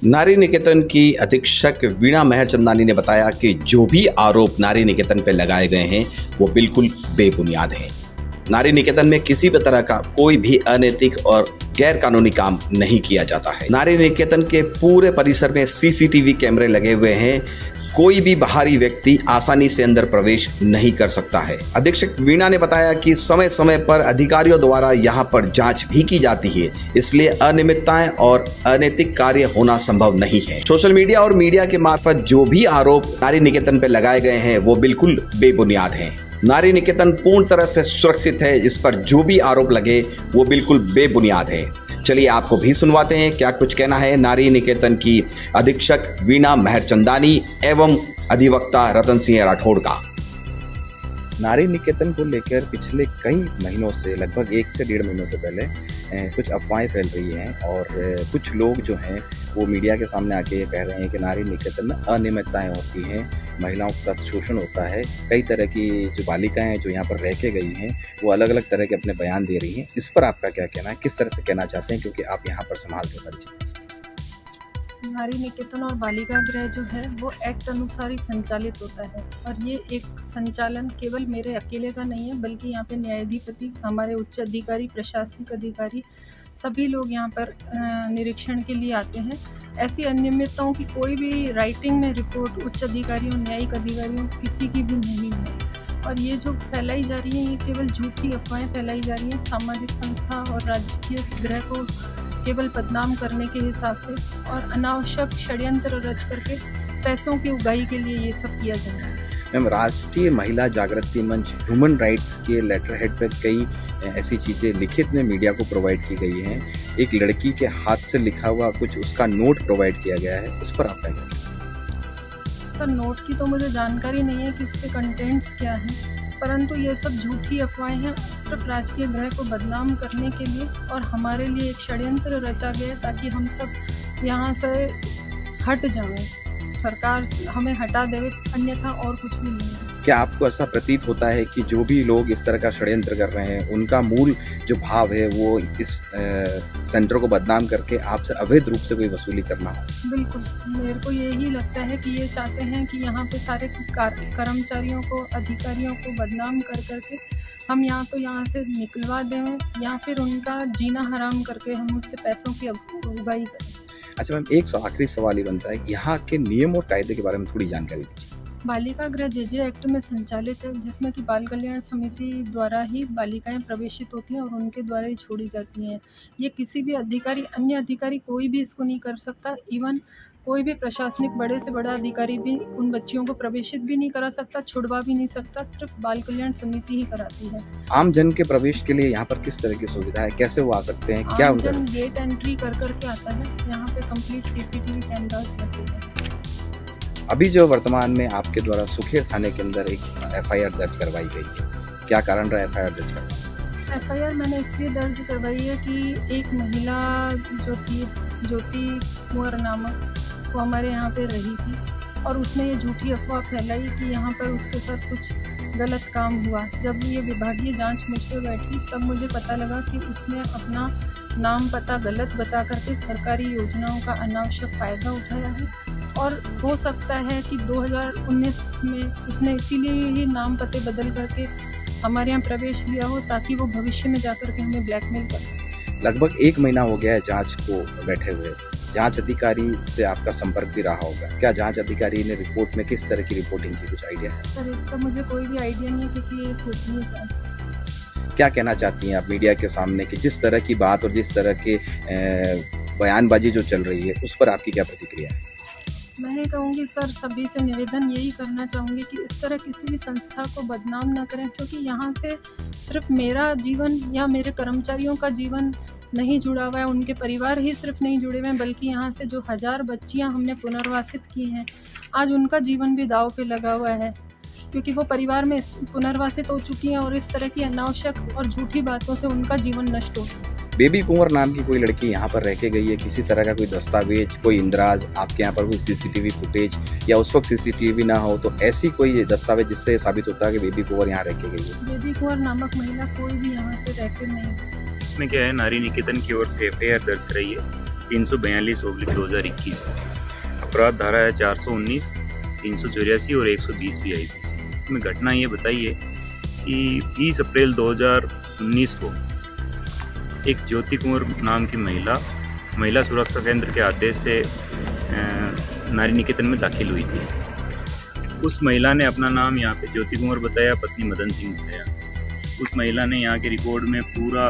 नारी निकेतन की अधीक्षक वीणा मेहरचंदानी ने बताया कि जो भी आरोप नारी निकेतन पर लगाए गए हैं वो बिल्कुल बेबुनियाद हैं। नारी निकेतन में किसी भी तरह का कोई भी अनैतिक और गैर कानूनी काम नहीं किया जाता है। नारी निकेतन के पूरे परिसर में सीसीटीवी कैमरे लगे हुए हैं। कोई भी बाहरी व्यक्ति आसानी से अंदर प्रवेश नहीं कर सकता है। अधीक्षक वीणा ने बताया कि समय समय पर अधिकारियों द्वारा यहां पर जांच भी की जाती है, इसलिए अनियमितताएं और अनैतिक कार्य होना संभव नहीं है। सोशल मीडिया और मीडिया के मार्फत जो भी आरोप नारी निकेतन पर लगाए गए हैं वो बिल्कुल बेबुनियाद हैं। नारी निकेतन पूर्ण तरह से सुरक्षित है। इस पर जो भी आरोप लगे वो बिल्कुल बेबुनियाद है। चलिए आपको भी सुनवाते हैं क्या कुछ कहना है नारी निकेतन की अधीक्षक वीणा मेहरचंदानी एवं अधिवक्ता रतन सिंह राठौड़ का। नारी निकेतन को लेकर पिछले कई महीनों से, लगभग 1 से 1.5 महीनों से पहले कुछ अफवाहें फैल रही हैं और कुछ लोग जो हैं वो मीडिया के सामने आके ये कह रहे हैं कि नारी निकेतन में अनियमितताएं होती हैं, महिलाओं के साथ शोषण होता है। कई तरह की जो बालिकाएं हैं जो यहाँ पर रह के गई हैं वो अलग अलग तरह के अपने बयान दे रही हैं। इस पर आपका क्या कहना है, किस तरह से कहना चाहते हैं, क्योंकि आप यहाँ पर संभालते सारी चीज़ें? नारी निकेतन और बालिका गृह जो है वो एक्ट अनुसार ही संचालित होता है और ये एक संचालन केवल मेरे अकेले का नहीं है, बल्कि यहाँ पे न्यायाधिपति, हमारे उच्च अधिकारी, प्रशासनिक अधिकारी, सभी लोग यहाँ पर निरीक्षण के लिए आते हैं। ऐसी अनियमितताओं की कोई भी राइटिंग में रिपोर्ट उच्च अधिकारियों, न्यायिक अधिकारियों किसी की भी नहीं है। और ये जो फैलाई जा रही है ये केवल झूठी अफवाहें फैलाई जा रही हैं सामाजिक संस्था और राजकीय गृह को केवल बदनाम करने के हिसाब से और अनावश्यक षड्यंत्र रच करके पैसों की उगाही के लिए ये सब किया जा रहा है। मैम, राष्ट्रीय महिला जागृति मंच ह्यूमन राइट्स के लेटर हेड पर कई ऐसी चीज़ें लिखित में मीडिया को प्रोवाइड की गई हैं। एक लड़की के हाथ से लिखा हुआ कुछ उसका नोट प्रोवाइड किया गया है, उस पर आप क्या कहेंगे? सर, नोट की तो मुझे जानकारी नहीं है कि इसके कंटेंट्स क्या हैं, परंतु ये सब झूठी अफवाहें हैं सिर्फ राजकीय गृह को बदनाम करने के लिए और हमारे लिए एक षड्यंत्र रचा गया है ताकि हम सब यहाँ से हट जाएं, सरकार हमें हटा देवे, अन्यथा और कुछ भी नहीं है। क्या आपको ऐसा प्रतीत होता है कि जो भी लोग इस तरह का षड्यंत्र कर रहे हैं उनका मूल जो भाव है वो इस सेंटर को बदनाम करके आपसे अवैध रूप से कोई वसूली करना हो? बिल्कुल, मेरे को यही लगता है कि ये चाहते हैं कि यहाँ पे सारे कर्मचारियों को, अधिकारियों को बदनाम कर करके हम यहाँ से निकलवा दें या फिर उनका जीना हराम करके हम उससे पैसों की उगाही करें। अच्छा मैम, एक आखिरी सवाल ही बनता है, यहाँ के नियम और कायदे के बारे में थोड़ी जानकारी दीजिए। बालिका गृह जेजे एक्ट में संचालित है, जिसमें कि बाल कल्याण समिति द्वारा ही बालिकाएं प्रवेशित होती हैं और उनके द्वारा ही छोड़ी जाती हैं। ये किसी भी अधिकारी, अन्य अधिकारी कोई भी इसको नहीं कर सकता। इवन कोई भी प्रशासनिक बड़े से बड़ा अधिकारी भी उन बच्चियों को प्रवेशित भी नहीं करा सकता, छुड़वा भी नहीं सकता, सिर्फ बाल कल्याण समिति ही कराती है। आम जन के प्रवेश के लिए यहाँ पर किस तरह की सुविधा है, कैसे वो आ सकते हैं, क्या आम जन गेट एंट्री कर करके आता है। यहाँ पे कंप्लीट सीसीटीवी कैमरास लगे हैं। अभी जो वर्तमान में आपके द्वारा सुखेर थाने के अंदर एक FIR दर्ज करवाई गई है, क्या कारण रहा FIR दर्ज करवाना? FIR मैंने इसलिए दर्ज करवाई है कि एक महिला जो थी, ज्योति कुंवर नामक, वो हमारे यहाँ पे रही थी और उसने ये झूठी अफवाह फैलाई कि यहाँ पर उसके साथ कुछ गलत काम हुआ। जब ये विभागीय जांच मुझ पर बैठी तब मुझे पता लगा कि उसने अपना नाम पता गलत बता करके सरकारी योजनाओं का अनावश्यक फ़ायदा उठाया है और हो सकता है कि 2019 में उसने इसीलिए ही नाम पते बदल करके हमारे यहाँ प्रवेश लिया हो ताकि वो भविष्य में जाकर के हमें ब्लैकमेल कर सके। लगभग 1 महीना हो गया है जांच को बैठे हुए, जांच अधिकारी से आपका संपर्क भी रहा होगा, क्या जांच अधिकारी ने रिपोर्ट में किस तरह की रिपोर्टिंग की, कुछ आइडिया है? सर, इसका मुझे कोई भी आइडिया नहीं है क्योंकि ये होती है जांच। क्या कहना चाहती हैं आप मीडिया के सामने कि जिस तरह की बात और जिस तरह के बयानबाजी जो चल रही है उस पर आपकी क्या प्रतिक्रिया है? मैं कहूँगी सर, सभी से निवेदन यही करना चाहूँगी कि इस तरह किसी भी संस्था को बदनाम ना करें, क्योंकि यहाँ से सिर्फ मेरा जीवन या मेरे कर्मचारियों का जीवन नहीं जुड़ा हुआ है, उनके परिवार ही सिर्फ नहीं जुड़े हुए हैं, बल्कि यहाँ से जो 1000 बच्चियाँ हमने पुनर्वासित की हैं, आज उनका जीवन भी दांव पे लगा हुआ है, क्योंकि वो परिवार में पुनर्वासित हो चुकी हैं और इस तरह की अनावश्यक और झूठी बातों से उनका जीवन नष्ट हो। बेबी कुंवर नाम की कोई लड़की यहाँ पर रह के गई है, किसी तरह का कोई दस्तावेज, कोई इंदराज, आपके यहाँ पर कोई CCTV फुटेज या उस वक्त CCTV ना हो तो ऐसी कोई दस्तावेज जिससे साबित होता है कि बेबी कुंवर यहाँ रह के गई है? बेबी कुंवर नामक महिला कोई भी यहाँ से रह के नहीं। इसमें क्या है, नारी निकेतन की ओर से FIR दर्ज कराई है 342/2021। अपराध धारा है 419, 384 और 120 PIPC। इसमें घटना ये बताई है कि 20 अप्रैल 2019 को एक ज्योति कुंवर नाम की महिला सुरक्षा केंद्र के आदेश से नारी निकेतन में दाखिल हुई थी। उस महिला ने अपना नाम यहाँ पे ज्योति कुंवर बताया, पत्नी मदन सिंह बताया। उस महिला ने यहाँ के रिकॉर्ड में पूरा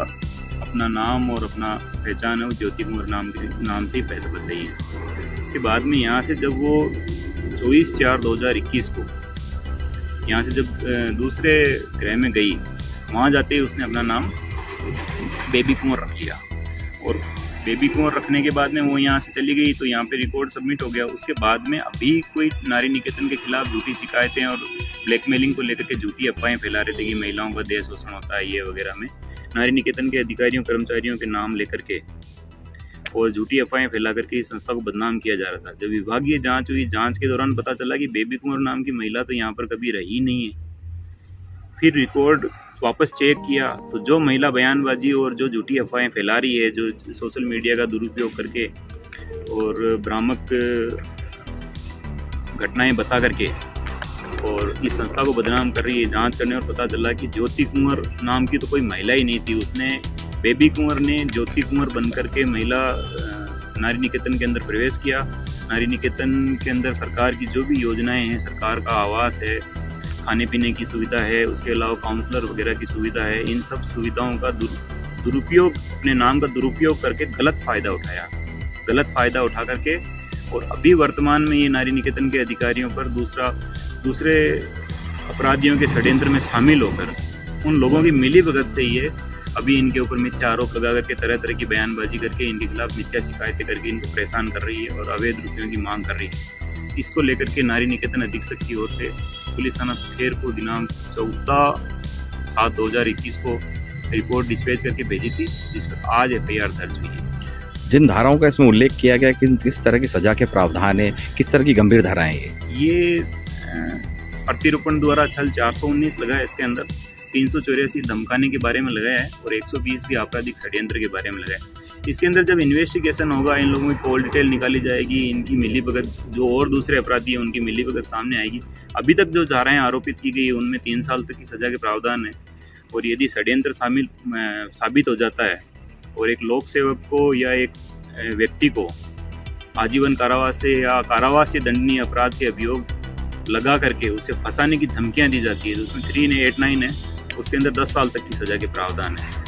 अपना नाम और अपना पहचान है वो ज्योति कुंवर नाम से ही पहले बताई है। उसके बाद में यहाँ से जब वो 24/4/2021 को यहाँ से जब दूसरे ग्रह में गई, वहाँ जाते ही उसने अपना नाम बेबी कुंवर रख लिया। और बेबी कुंवर रखने के बाद में वो यहाँ से चली गई, तो यहाँ पे रिकॉर्ड सबमिट हो गया। उसके बाद में अभी कोई नारी निकेतन के खिलाफ झूठी शिकायतें और ब्लैकमेलिंग को लेकर के झूठी अफवाहें फैला रहे थे कि महिलाओं का देह शोषण होता है ये वगैरह में नारी निकेतन के अधिकारियों कर्मचारियों के नाम लेकर के और झूठी अफवाहें फैला करके इस संस्था को बदनाम किया जा रहा था। जब विभागीय जांच हुई, जांच के दौरान पता चला कि बेबी कुंवर नाम की महिला तो यहाँ पर कभी रही नहीं है। फिर रिकॉर्ड वापस चेक किया तो जो महिला बयानबाजी और जो झूठी अफवाहें फैला रही है, जो सोशल मीडिया का दुरुपयोग करके और भ्रामक घटनाएं बता करके और इस संस्था को बदनाम कर रही है, जांच करने और पता चला कि ज्योति कुंवर नाम की तो कोई महिला ही नहीं थी। उसने बेबी कुंवर ने ज्योति कुंवर बन करके महिला नारी निकेतन के अंदर प्रवेश किया। नारी निकेतन के अंदर सरकार की जो भी योजनाएं हैं, सरकार का आवास है, खाने पीने की सुविधा है, उसके अलावा काउंसलर वगैरह की सुविधा है, इन सब सुविधाओं का दुरुपयोग, अपने नाम का दुरुपयोग करके गलत फ़ायदा उठा करके और अभी वर्तमान में ये नारी निकेतन के अधिकारियों पर दूसरे अपराधियों के षड्यंत्र में शामिल होकर उन लोगों की मिलीभगत से ये अभी इनके ऊपर मिथ्या आरोप लगा करके तरह तरह की बयानबाजी करके इनके खिलाफ मिथ्या शिकायतें करके इनको परेशान कर रही है और अवैध रुपयों की मांग कर रही है। इसको लेकर के नारी निकेतन अधीक्षक की ओर से पुलिस थाना सुखेर को दिनांक 14/7/2021 को रिपोर्ट डिस्पैच करके भेजी थी, जिस पर आज FIR दर्ज हुई है। जिन धाराओं का इसमें उल्लेख किया गया कि किस तरह की सजा के प्रावधान है, किस तरह की गंभीर धाराएं हैं ये प्रतिरूपण द्वारा छल 419 लगा है, इसके अंदर 384 धमकाने के बारे में लगाया है और 120 भी आपराधिक षड्यंत्र के बारे में लगाया है। इसके अंदर जब इन्वेस्टिगेशन होगा, इन लोगों की कॉल डिटेल निकाली जाएगी, इनकी मिलीभगत जो और दूसरे अपराधी हैं उनकी मिलीभगत सामने आएगी। अभी तक जो धाराएं आरोपित की गई है उनमें 3 साल तक की सजा के प्रावधान है और यदि षड्यंत्र साबित हो जाता है और एक लोक सेवक को या एक व्यक्ति को आजीवन कारावास से या कारावास से दंडनीय अपराध के अभियोग लगा करके उसे फंसाने की धमकियां दी जाती है, तो उसमें 3 ने 8-9 है, उसके अंदर 10 साल तक की सजा के प्रावधान है।